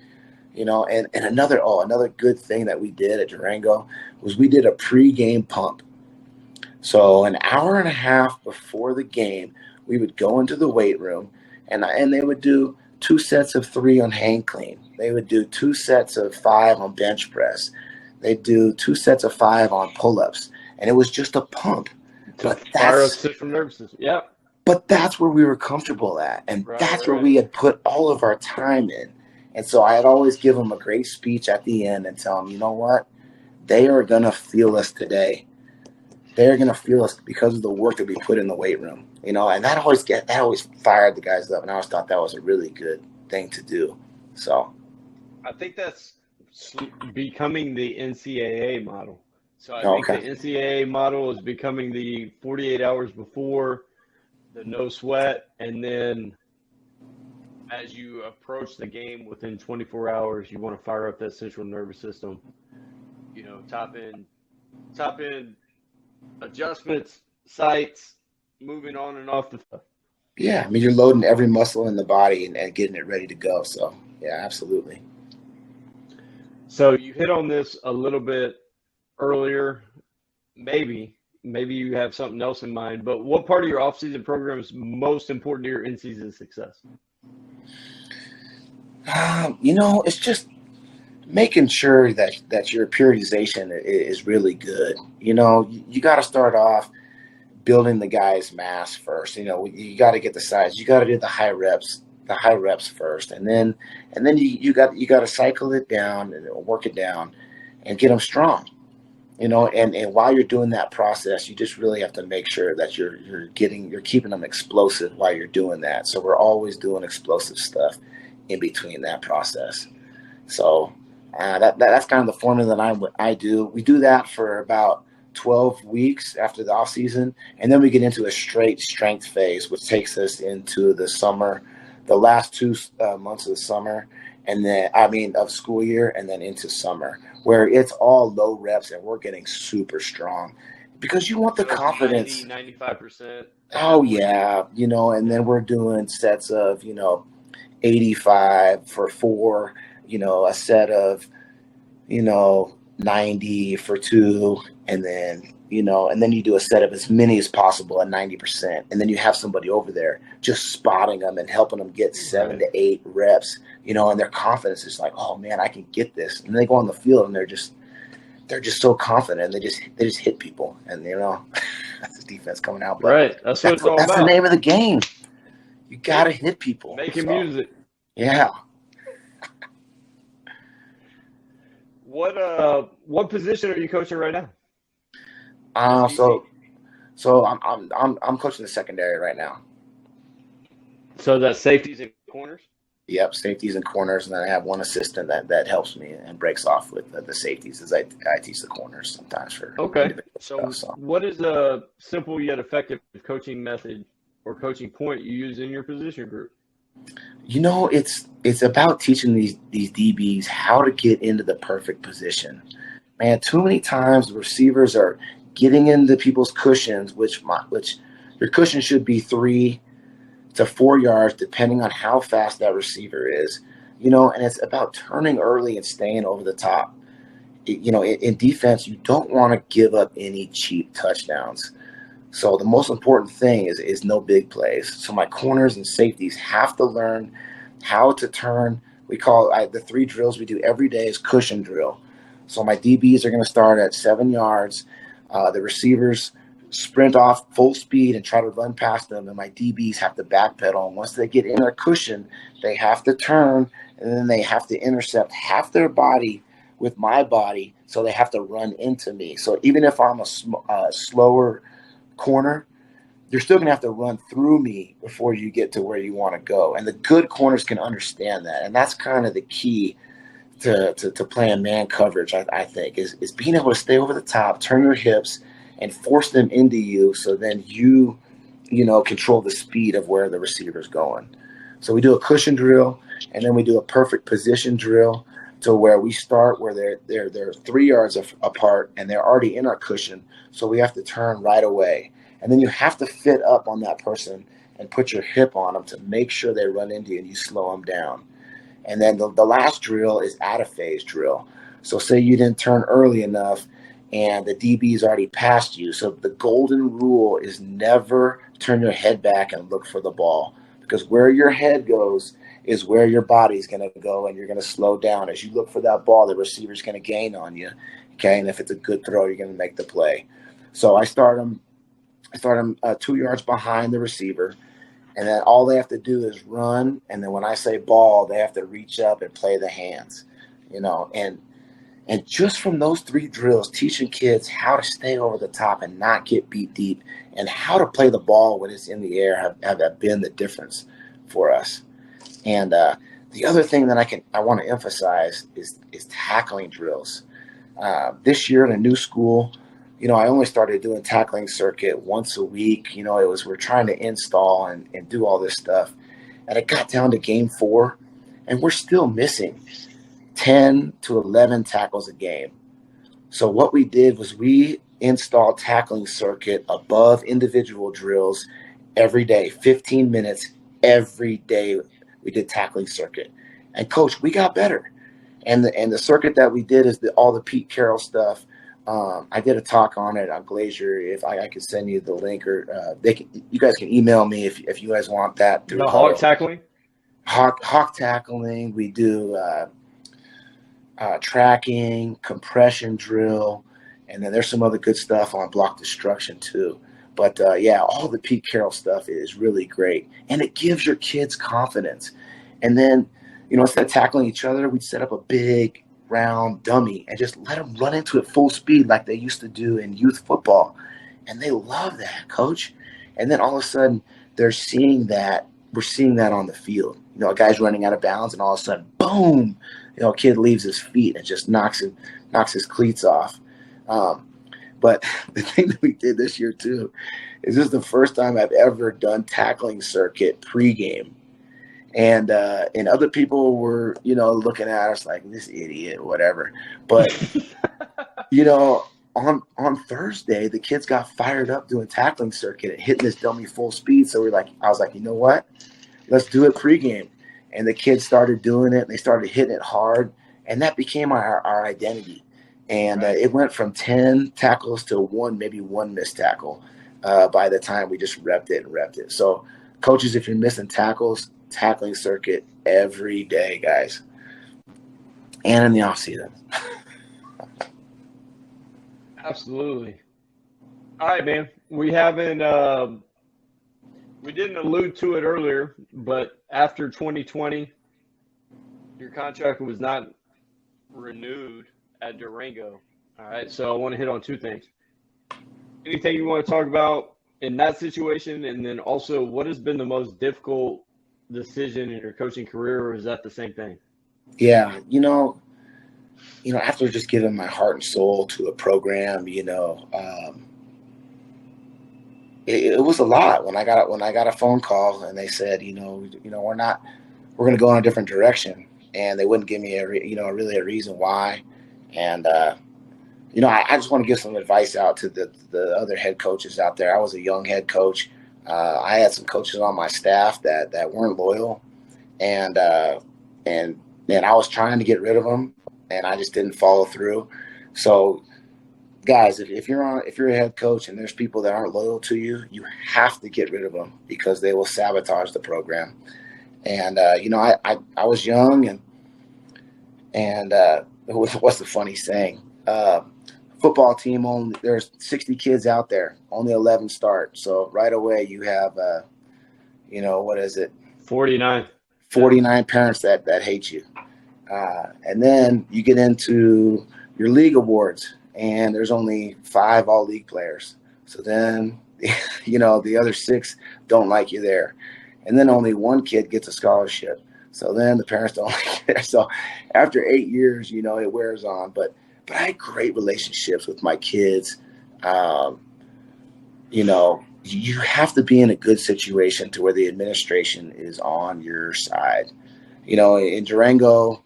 And another good thing that we did at Durango was we did a pre-game pump. So an hour and a half before the game, we would go into the weight room and they would do 2 sets of 3 on hang clean. They would do 2 sets of 5 on bench press. They'd do 2 sets of 5 on pull-ups. And it was just a pump. To fire up central nervous system. Yeah. But that's where we were comfortable at. And that's where we had put all of our time in. And so I'd always give them a great speech at the end and tell them, you know what? They are going to feel us today. They're going to feel us because of the work that we put in the weight room. And that always fired the guys up. And I always thought that was a really good thing to do. So I think that's becoming the NCAA model. So I think the NCAA model is becoming the 48 hours before, the no sweat, and then as you approach the game within 24 hours, you want to fire up that central nervous system, top in adjustments, sights, moving on and off the field. Yeah, I mean, you're loading every muscle in the body and getting it ready to go. So, yeah, absolutely. So you hit on this a little bit earlier. Maybe you have something else in mind, but what part of your off-season program is most important to your in-season success? It's just making sure that your periodization is really good. You got to start off building the guy's mass first. You got to get the size. You got to do the high reps first, and then you got to cycle it down and work it down and get them strong. And while you're doing that process, you just really have to make sure that you're keeping them explosive while you're doing that. So we're always doing explosive stuff in between that process. So that's kind of the formula that I do. We do that for about 12 weeks after the off season, and then we get into a straight strength phase, which takes us into the summer, the last 2 months of the summer, and then of school year, and then into summer, where it's all low reps and we're getting super strong because you want the confidence. 95%. Oh yeah, and then we're doing sets of 85 for 4, a set of 90 for 2, and then you do a set of as many as possible at 90%, and then you have somebody over there just spotting them and helping them get 7 to 8 reps, and their confidence is like, oh man, I can get this, and they go on the field and they're just so confident, and they just hit people, and that's the defense coming out. But right, that's what it's all about. That's the name of the game. You got to hit people. Making music. Yeah. What position are you coaching right now? So I'm coaching the secondary right now. So that's safeties and corners? Yep, safeties and corners, and then I have one assistant that helps me and breaks off with the safeties as I teach the corners sometimes for. Okay. So what is a simple yet effective coaching method or coaching point you use in your position group? It's about teaching these DBs how to get into the perfect position. Man, too many times the receivers are getting into people's cushions, which your cushion should be 3 to 4 yards, depending on how fast that receiver is. And it's about turning early and staying over the top. In defense, you don't want to give up any cheap touchdowns. So the most important thing is no big plays. So my corners and safeties have to learn how to turn. We call the 3 drills we do every day is cushion drill. So my DBs are going to start at 7 yards. The receivers sprint off full speed and try to run past them, and my DBs have to backpedal. And once they get in their cushion, they have to turn, and then they have to intercept half their body with my body, so they have to run into me. So even if I'm a slower corner, you're still going to have to run through me before you get to where you want to go. And the good corners can understand that. And that's kind of the key to playing man coverage, I think, is being able to stay over the top, turn your hips, and force them into you so then you control the speed of where the receiver's going. So we do a cushion drill, and then we do a perfect position drill to where we start where they're 3 yards apart, and they're already in our cushion, so we have to turn right away. And then you have to fit up on that person and put your hip on them to make sure they run into you and you slow them down. And then the last drill is out of phase drill. So say you didn't turn early enough and the DB's already passed you. So the golden rule is never turn your head back and look for the ball, because where your head goes is where your body's going to go, and you're going to slow down. As you look for that ball, the receiver's going to gain on you. Okay, and if it's a good throw, you're going to make the play. So I start them 2 yards behind the receiver, and then all they have to do is run. And then when I say ball, they have to reach up and play the hands, and just from those 3 drills, teaching kids how to stay over the top and not get beat deep, and how to play the ball when it's in the air have been the difference for us. And the other thing that I want to emphasize is tackling drills. This year in a new school, I only started doing tackling circuit once a week. We're trying to install and do all this stuff. And it got down to game 4, and we're still missing 10 to 11 tackles a game. So what we did was we installed tackling circuit above individual drills every day, 15 minutes every day. We did tackling circuit. And coach, we got better. And the circuit that we did is all the Pete Carroll stuff. I did a talk on it on Glacier. If I could send you the link, or you guys can email me if you guys want that. The hog tackling? Hawk tackling. We do tracking, compression drill, and then there's some other good stuff on block destruction too. But all the Pete Carroll stuff is really great, and it gives your kids confidence. And then, instead of tackling each other, we'd set up a big round dummy and just let them run into it full speed like they used to do in youth football. And they love that, coach. And then all of a sudden they're seeing that. We're seeing that on the field. A guy's running out of bounds, and all of a sudden, boom, a kid leaves his feet and just knocks his cleats off. But the thing that we did this year too is this is the first time I've ever done tackling circuit pregame. And other people were, looking at us like, this idiot or whatever. But, on Thursday, the kids got fired up doing tackling circuit and hitting this dummy full speed. So I was like, you know what? Let's do it pregame. And the kids started doing it. And they started hitting it hard. And that became our identity. And it went from 10 tackles to maybe one missed tackle by the time we just repped it. So, coaches, if you're missing tackles, tackling circuit every day, guys, and in the off season. Absolutely. All right, man. We didn't allude to it earlier, but after 2020, your contract was not renewed at Durango. All right, so I want to hit on two things. Anything you want to talk about in that situation, and then also what has been the most difficult decision in your coaching career, or is that the same thing? Yeah, after just giving my heart and soul to a program, it was a lot when I got a phone call and they said, we're going to go in a different direction, and they wouldn't give me a reason why. And I just want to give some advice out to the other head coaches out there. I was a young head coach. I had some coaches on my staff that weren't loyal, and I was trying to get rid of them, and I just didn't follow through. So, guys, if you're a head coach and there's people that aren't loyal to you, you have to get rid of them because they will sabotage the program. And I was young, and what's the funny saying? Football team, there's 60 kids out there, only 11 start. So right away you have, what is it? 49 parents that hate you. And then you get into your league awards, and there's only 5 all league players. So then, the other 6 don't like you there. And then only 1 kid gets a scholarship. So then the parents don't like you there. So after 8 years, it wears on. But I had great relationships with my kids. You have to be in a good situation to where the administration is on your side. In Durango,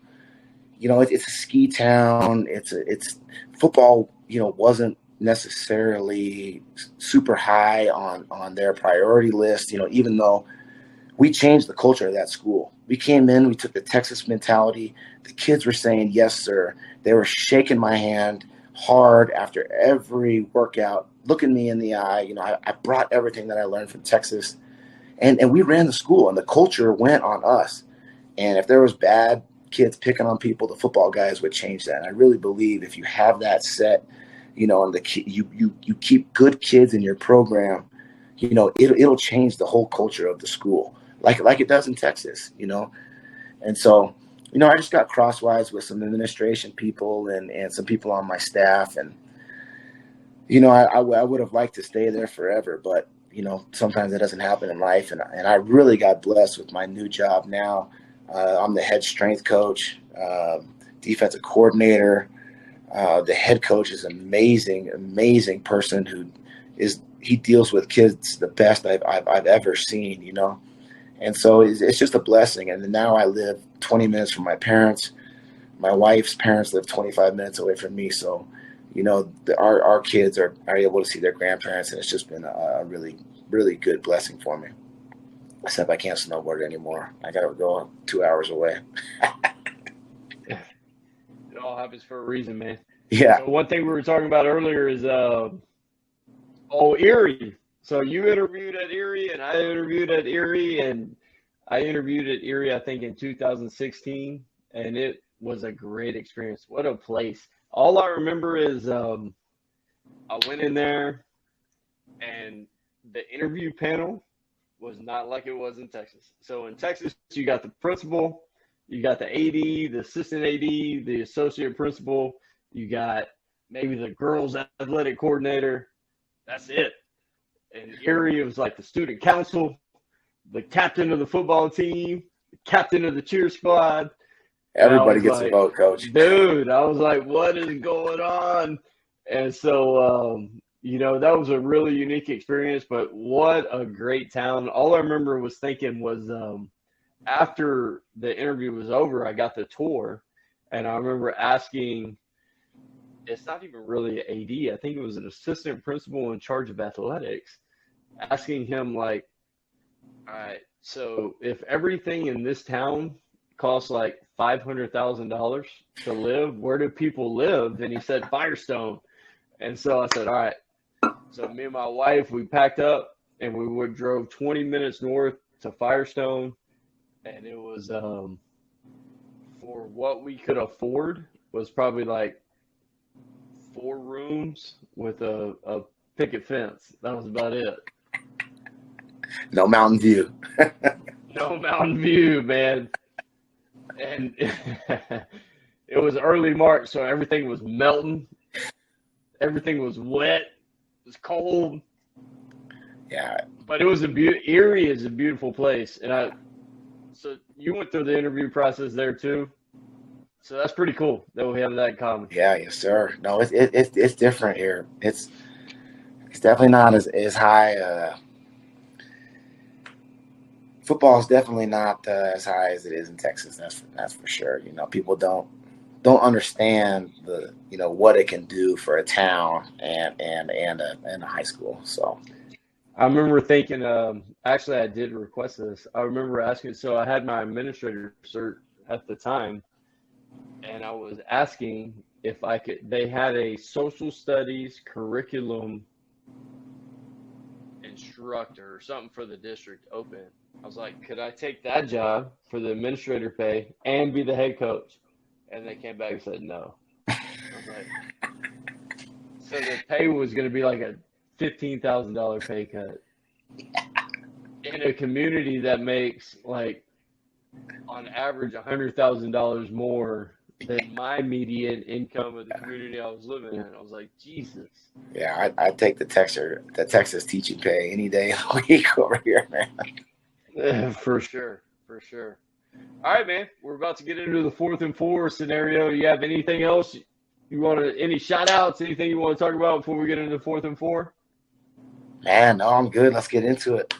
it's a ski town. It's football, wasn't necessarily super high on their priority list, even though we changed the culture of that school. We came in, we took the Texas mentality. The kids were saying, yes, sir. They were shaking my hand hard after every workout, looking me in the eye. I brought everything that I learned from Texas, and we ran the school, and the culture went on us. And if there was bad kids picking on people, the football guys would change that. And I really believe if you have that set, and you keep good kids in your program, it'll change the whole culture of the school, like it does in Texas, And so, I just got crosswise with some administration people and some people on my staff, and I would have liked to stay there forever, but sometimes it doesn't happen in life, and I really got blessed with my new job now. I'm the head strength coach, defensive coordinator. The head coach is an amazing person he deals with kids the best I've ever seen, And so it's just a blessing. And now I live 20 minutes from my parents. My wife's parents live 25 minutes away from me. So, our kids are able to see their grandparents, and it's just been a really, really good blessing for me. Except I can't snowboard anymore. I got to go 2 hours away. It all happens for a reason, man. Yeah. So one thing we were talking about earlier is Erie. So you interviewed at Erie, and I interviewed at Erie, and I interviewed at Erie, I think, in 2016, and it was a great experience. What a place. All I remember is I went in there, and the interview panel was not like it was in Texas. So in Texas, you got the principal, you got the AD, the assistant AD, the associate principal, you got maybe the girls athletic coordinator. That's it. And Erie, it was like the student council, the captain of the football team, the captain of the cheer squad. Everybody gets a vote, coach. Dude, I was like, what is going on? And so, that was a really unique experience, but what a great town. All I remember was thinking was after the interview was over, I got the tour, and I remember asking, it's not even really an AD, I think it was an assistant principal in charge of athletics, asking him like, all right, so if everything in this town costs like $500,000 to live, where do people live? And he said Firestone. And so I said, all right. So me and my wife, we packed up and we drove 20 minutes north to Firestone, and it was for what we could afford was probably like 4 rooms with a picket fence. That was about it. No Mountain View. No Mountain View, man. And it was early March, so everything was melting. Everything was wet. It was cold. Yeah. But it was Erie is a beautiful place. And so you went through the interview process there too. So that's pretty cool that we have that in common. Yeah, yes, sir. No, it's different here. It's definitely not as high. Football is definitely not as high as it is in Texas. That's for sure. People don't understand the what it can do for a town and a high school. So I remember thinking, actually I did request this. I remember asking, so I had my administrator cert at the time, and I was asking if I could, they had a social studies curriculum instructor or something for the district open. I was like, could I take that job for the administrator pay and be the head coach? And they came back and said no. I was like, so the pay was going to be like a $15,000 pay cut in a community that makes like on average $100,000 more than my median income of the community I was living in. I was like, Jesus. Yeah, I'd take the Texas teaching pay any day of the week over here, man. For sure. All right, man. We're about to get into the 4th and 4 scenario. You have anything else you want to, any shout outs, anything you want to talk about before we get into 4th and 4? Man, no, I'm good. Let's get into it.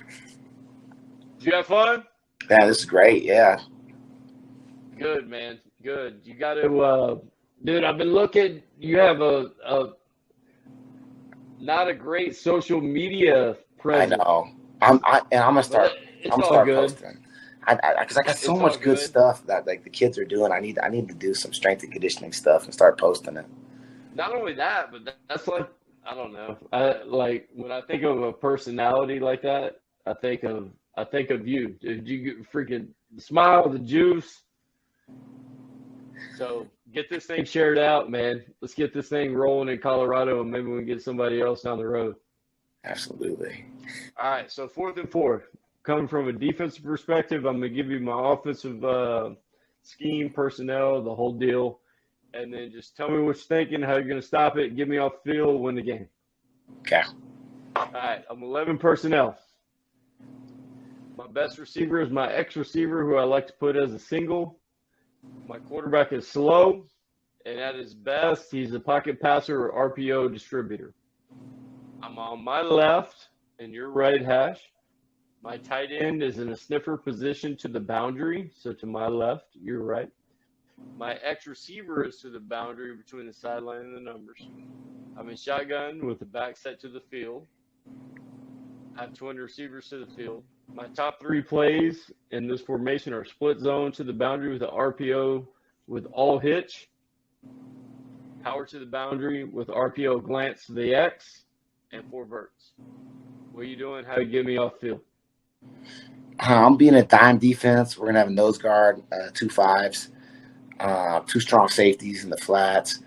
Did you have fun? Yeah, this is great. Yeah. Good, man. Good. You got to, dude, I've been looking. You have a not a great social media presence. I know. I'm gonna start. I'm gonna start posting. Because I got so much good stuff that like the kids are doing. I need to do some strength and conditioning stuff and start posting it. Not only that, but that's like, I don't know. Like when I think of a personality like that, I think of you. Did you freaking smile, the juice? So get this thing shared out, man. Let's get this thing rolling in Colorado, and maybe we can get somebody else down the road. Absolutely. All right, so 4th and 4. Coming from a defensive perspective, I'm going to give you my offensive scheme, personnel, the whole deal, and then just tell me what you're thinking, how you're going to stop it, get me off the field, win the game. Okay. All right, I'm 11 personnel. My best receiver is my ex-receiver, who I like to put as a single. My quarterback is slow, and at his best, he's a pocket passer or RPO distributor. I'm on my left and your right hash. My tight end is in a sniffer position to the boundary, so to my left, your right. My X receiver is to the boundary between the sideline and the numbers. I'm in shotgun with the back set to the field. I have twin receivers to the field. My top 3 plays in this formation are split zone to the boundary with the RPO with all hitch, power to the boundary with RPO glance to the X, and 4 verts. What are you doing? How you get me off field? I'm being a dime defense. We're going to have a nose guard, 2 5s, 2 strong safeties in the flats,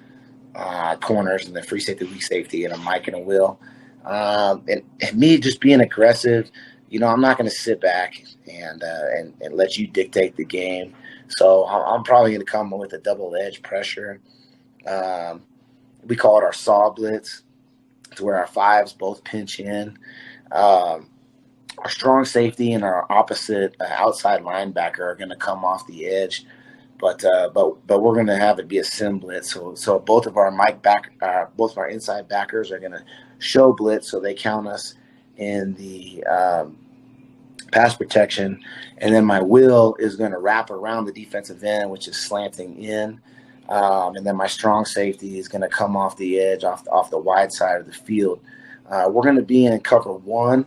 corners, and the free safety, weak safety, and a Mike and a Will. And me just being aggressive, I'm not going to sit back and let you dictate the game. So I'm probably going to come with a double-edged pressure. We call it our saw blitz, to where our 5s both pinch in. Our strong safety and our opposite outside linebacker are going to come off the edge, but we're going to have it be a sim blitz. So both of our both of our inside backers are going to show blitz, so they count us in the pass protection, and then my Will is going to wrap around the defensive end, which is slanting in, and then my strong safety is going to come off the edge, off the wide side of the field. We're going to be in cover 1.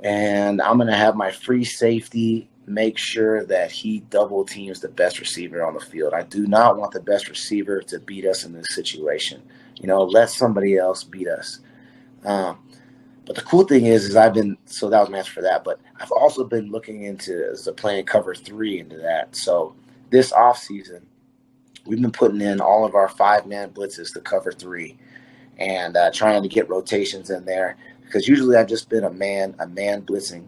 And I'm going to have my free safety make sure that he double teams the best receiver on the field. I do not want the best receiver to beat us in this situation. Let somebody else beat us. But the cool thing is that was my answer for that. But I've also been looking into playing cover 3 into that. So this offseason, we've been putting in all of our 5-man blitzes to cover 3 and trying to get rotations in there. Because usually I've just been a man blitzing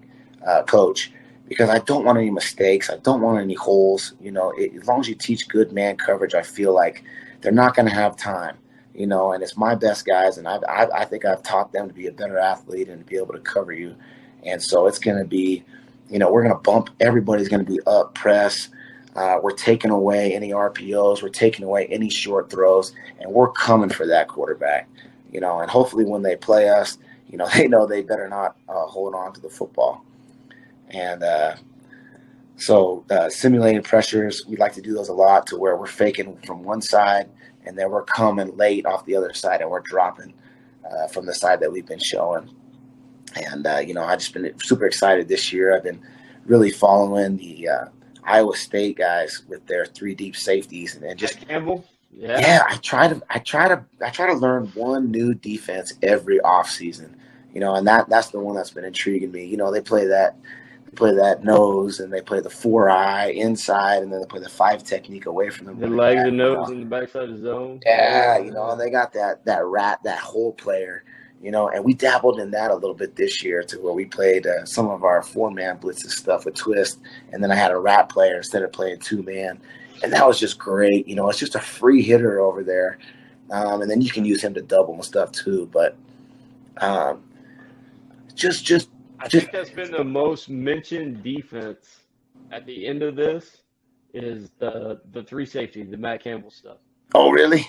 coach, because I don't want any mistakes. I don't want any holes. As long as you teach good man coverage, I feel like they're not going to have time. And it's my best guys, and I think I've taught them to be a better athlete and to be able to cover you. And so it's going to be, we're going to bump. Everybody's going to be up press. We're taking away any RPOs. We're taking away any short throws, and we're coming for that quarterback. And hopefully when they play us, they know they better not hold on to the football. And so simulating pressures, we like to do those a lot, to where we're faking from one side and then we're coming late off the other side and we're dropping from the side that we've been showing. And, I've just been super excited this year. I've been really following the Iowa State guys with their 3 deep safeties and just Campbell. Yeah, I try to learn one new defense every offseason, and that's the one that's been intriguing me. They play that nose, and they play the 4-eye inside, and then they play the 5 technique away from them. The leg, the nose, and the backside of the zone. Yeah, and they got that hole player, and we dabbled in that a little bit this year, to where we played some of our 4-man blitzes stuff with twist, and then I had a rat player instead of playing 2-man. And that was just great. It's just a free hitter over there. And then you can use him to double and stuff too. But I think that's been the most mentioned defense at the end of this is the 3 safety, the Matt Campbell stuff. Oh, really?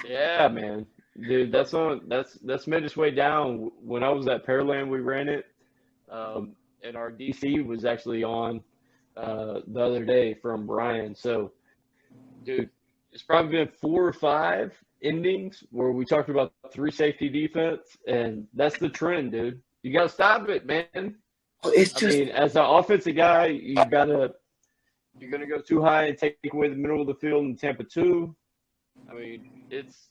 Yeah, man. Dude, that's made its way down. When I was at Pearland, we ran it. And our DC was actually on the other day from Brian. So, dude, it's probably been 4 or 5 endings where we talked about 3 safety defense, and that's the trend, dude. You got to stop it, man. As an offensive guy, you're going to go too high and take away the middle of the field in Tampa 2. It's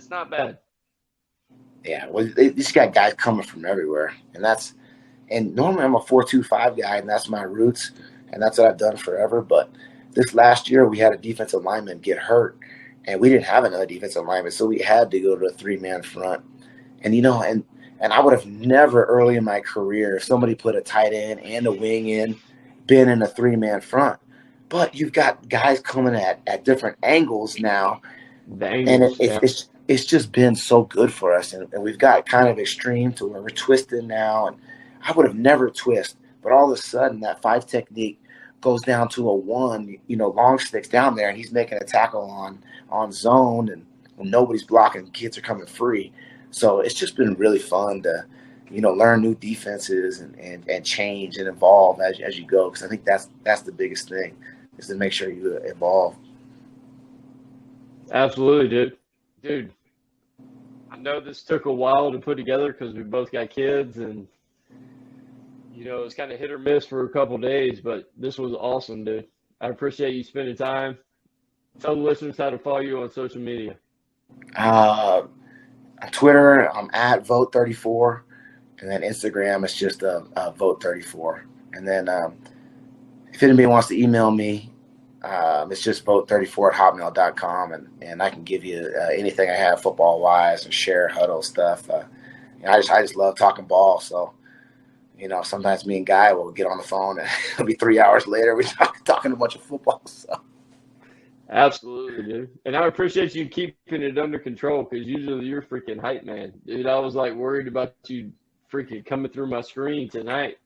not bad. Yeah, well, they just got guys coming from everywhere, and normally I'm a 4-2-5 guy, and that's my roots, and that's what I've done forever. But this last year, we had a defensive lineman get hurt, and we didn't have another defensive lineman, so we had to go to a 3-man front. And and I would have never early in my career, if somebody put a tight end and a wing in, been in a 3-man front. But you've got guys coming at different angles now, it's just been so good for us, and we've got kind of extreme to where we're twisting now, and I would have never twist, but all of a sudden that 5 technique goes down to a 1, long sticks down there, and he's making a tackle on zone, and when nobody's blocking, kids are coming free. So it's just been really fun to learn new defenses and change and evolve as you go. Because I think that's the biggest thing, is to make sure you evolve. Absolutely, dude. I know this took a while to put together because we both got kids, and it was kind of hit or miss for a couple of days, but this was awesome, dude. I appreciate you spending time. Tell the listeners how to follow you on social media. On Twitter, I'm at Vogt34, and then Instagram is just Vogt34. And then if anybody wants to email me, it's just Vogt34@hotmail.com, and I can give you anything I have football wise or share huddle stuff. I just love talking ball, so sometimes me and Guy will get on the phone and it'll be 3 hours later we're talking a bunch of football. So absolutely, dude. And I appreciate you keeping it under control, because usually you're freaking hype, man. Dude, I was like worried about you freaking coming through my screen tonight.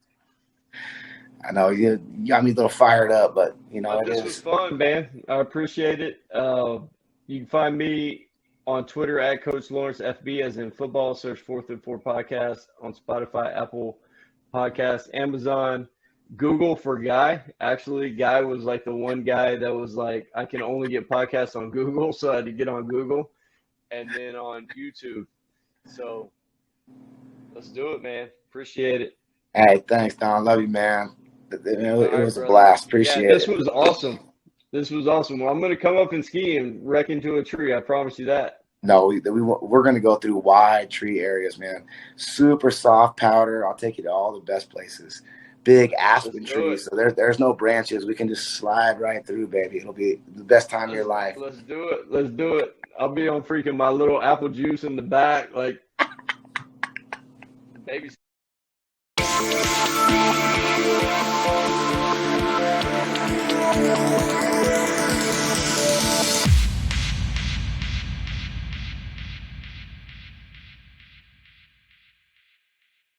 I know you got me a little fired up, but this was fun, man. I appreciate it. You can find me on Twitter at Coach Lawrence FB, as in football. Search 4th and 4 podcast on Spotify, Apple Podcasts, Amazon, Google for Guy. Actually, Guy was like the one guy that was like, I can only get podcasts on Google, so I had to get on Google, and then on YouTube. So let's do it, man. Appreciate it. Hey, thanks, Don. Love you, man. It was a blast. Appreciate it. This was awesome. Well, I'm going to come up and ski and wreck into a tree. I promise you that. No, we're going to go through wide tree areas, man. Super soft powder. I'll take you to all the best places. Big aspen trees. So there's no branches. We can just slide right through, baby. It'll be the best time of your life. Let's do it. I'll be on freaking my little apple juice in the back. Like, baby.